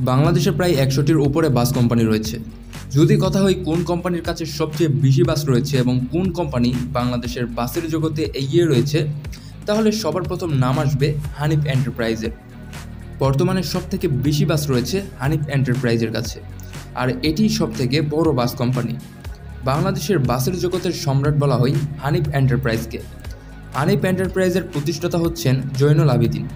বাংলাদেশে প্রায় ১০০টির উপরে বাস কোম্পানি রয়েছে। যদি কথা হয় কোন কোম্পানির কাছে সবচেয়ে বেশি বাস রয়েছে এবং কোন কোম্পানি বাংলাদেশের বাসের জগতে এগিয়ে রয়েছে, তাহলে সবার প্রথম নাম আসবে হানিফ এন্টারপ্রাইজের। বর্তমানে সবথেকে বেশি বাস রয়েছে হানিফ এন্টারপ্রাইজের কাছে, আর এটি সবথেকে বড় বাস কোম্পানি। বাংলাদেশের বাসের জগতের সম্রাট বলা হয় হানিফ এন্টারপ্রাইজকে। হানিফ এন্টারপ্রাইজের প্রতিষ্ঠাতা হচ্ছেন জয়নুল আবেদিন।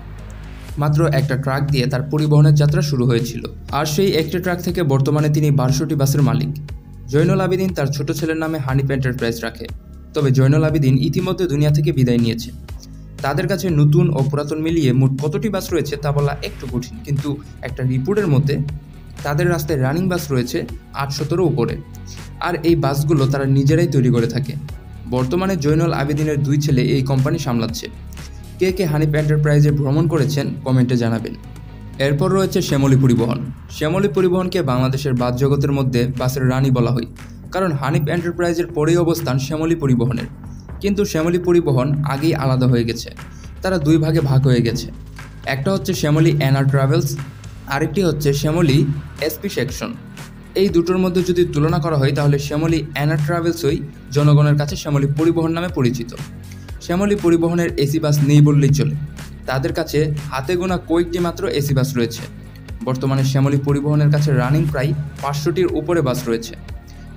মাত্র একটা ট্রাক দিয়ে তার পরিবহনের যাত্রা শুরু হয়েছিল, আর সেই একটা ট্রাক থেকে বর্তমানে তিনি ১২০০টি বাসের মালিক। জয়নুল আবেদিন তার ছোট ছেলের নামে হানিফ এন্টারপ্রাইজ রাখে। তবে জয়নুল আবেদিন ইতিমধ্যে দুনিয়া থেকে বিদায় নিয়েছে। তাদের কাছে নতুন ও পুরাতন মিলিয়ে মোট কতটি বাস রয়েছে তা বলা একটু কঠিন, কিন্তু একটা রিপোর্টের মধ্যে তাদের রাস্তায় রানিং বাস রয়েছে ৮০০-এরও উপরে, আর এই বাসগুলো তারা নিজেরাই তৈরি করে থাকে। বর্তমানে জয়নুল আবেদিনের ২ ছেলে এই কোম্পানি সামলাচ্ছে। কে কে হানিফ এন্টারপ্রাইজে ভ্রমণ করেছেন কমেন্টে জানাবেন। এরপর রয়েছে শ্যামলী পরিবহন। শ্যামলী পরিবহনকে বাংলাদেশের বাস জগতের মধ্যে বাসের রানী বলা হয়, কারণ হানিফ এন্টারপ্রাইজের পরেই অবস্থান শ্যামলী পরিবহনের। কিন্তু শ্যামলী পরিবহন আগেই আলাদা হয়ে গেছে, তারা ২ ভাগে ভাগ হয়ে গেছে। একটা হচ্ছে শ্যামলী এনআর ট্রাভেলস, আরেকটি হচ্ছে শ্যামলী এসপি সেকশন। এই দুটোর মধ্যে যদি তুলনা করা হয় তাহলে শ্যামলী এনআর ট্রাভেলসই জনগণের কাছে শ্যামলী পরিবহন নামে পরিচিত। শ্যামলী পরিবহনের এসি বাস নেই বললেই চলে, তাদের কাছে হাতে গোনা কয়েকটি মাত্র এসি বাস রয়েছে। বর্তমানে শ্যামলী পরিবহনের কাছে রানিং প্রায় ৫০০টির উপরে বাস রয়েছে,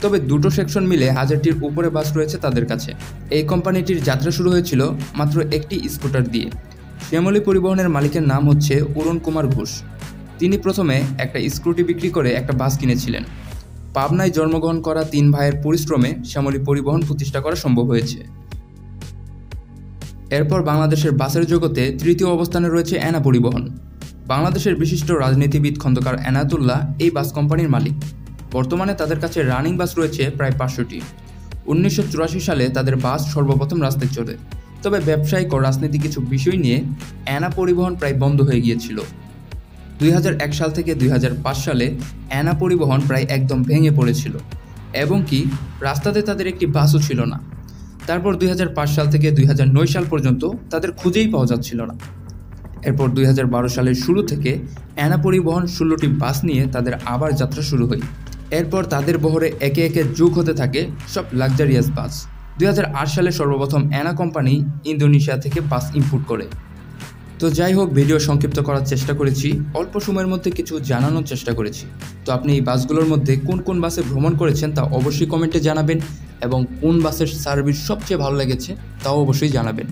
তবে দুটো সেকশন মিলে ১০০০টির উপরে বাস রয়েছে তাদের কাছে। এই কোম্পানিটির যাত্রা শুরু হয়েছিল মাত্র একটি স্কুটার দিয়ে। শ্যামলী পরিবহনের মালিকের নাম হচ্ছে অরুণ কুমার ঘোষ। তিনি প্রথমে একটা স্কুটি বিক্রি করে একটা বাস কিনেছিলেন। পাবনায় জন্মগ্রহণ করা ৩ ভাইয়ের পরিশ্রমে শ্যামলী পরিবহন প্রতিষ্ঠা করা সম্ভব হয়েছে। এরপর বাংলাদেশের বাসের জগতে তৃতীয় অবস্থানে রয়েছে এনা পরিবহন। বাংলাদেশের বিশিষ্ট রাজনীতিবিদ খন্দকার এনায়েতুল্লাহ এই বাস কোম্পানির মালিক। বর্তমানে তাদের কাছে রানিং বাস রয়েছে প্রায় ৫০০টি। ১৯৮৪ সালে তাদের বাস সর্বপ্রথম রাস্তায় চলে, তবে ব্যবসায়িক ও রাজনীতি কিছু বিষয় নিয়ে এনা পরিবহন প্রায় বন্ধ হয়ে গিয়েছিল। ২০০১ সাল থেকে ২০০৫ সালে এনা পরিবহন প্রায় একদম ভেঙে পড়েছিল, এবং কি রাস্তাতে তাদের একটি বাসও ছিল না। তারপর ২০০৫ সাল থেকে ২০০৯ সাল পর্যন্ত তাদের খুঁজেই পাওয়া যাচ্ছিল না। এরপর ২০১২ সালের শুরু থেকে এনা পরিবহন ১৬টি বাস নিয়ে তাদের আবার যাত্রা শুরু হয়। এরপর তাদের বহরে একে একে যোগ হতে থাকে সব লাক্সারিয়াস বাস। ২০০৮ সালে সর্বপ্রথম এনা কোম্পানি ইন্দোনেশিয়া থেকে বাস ইম্পোর্ট করে। তো যাই হোক, ভিডিও সংক্ষিপ্ত করার চেষ্টা করেছি, অল্প সময়ের মধ্যে কিছু জানানোর চেষ্টা করেছি। তো আপনি এই বাসগুলোর মধ্যে কোন কোন বাসে ভ্রমণ করেছেন তা অবশ্যই কমেন্টে জানাবেন, এবং কোন বাসের সার্ভিস সবচেয়ে ভালো লেগেছে তাও অবশ্যই জানাবেন।